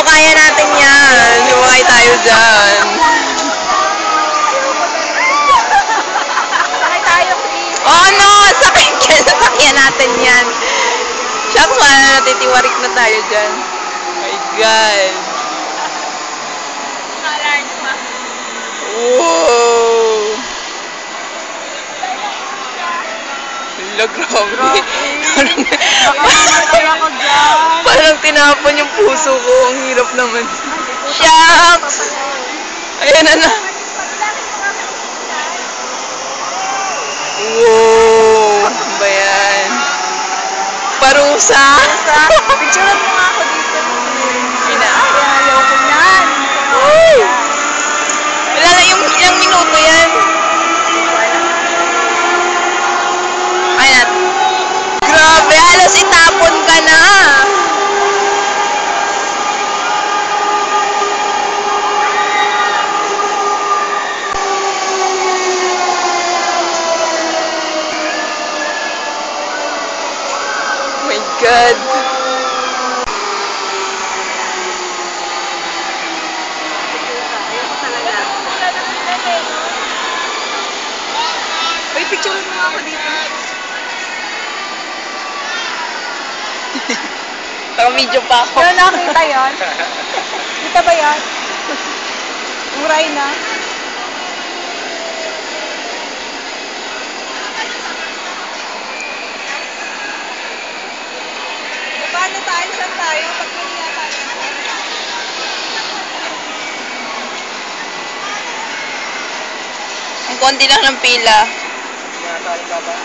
kaya natin yan. Sumakay tayo dyan. Sakay tayo, please. Oh no! Sakay ka. Sakyan natin yan. Shucks, wala na natitiwarik na tayo dyan. Oh my God. Wow! Hala, grabe. Parang tinapon yung puso ko. Ang hirap naman. Shucks! Ayan na. Wow! Ano ba yan? Parusa! Picturean mo nga ako dito. Ayoko yan. Uy! Wala na yung ilang minuto yan. Ayan. Grabe, halos itapon ka na. Oh my God. Wait, picturean mo nga ako dito. Naka-video pa ako. Yan, nakakita yan. Kita ba yan? Uray na. Paano tayo? Saan tayo? Pag maniya tayo. Ang konti lang ng pila. Nasa alin ba ba?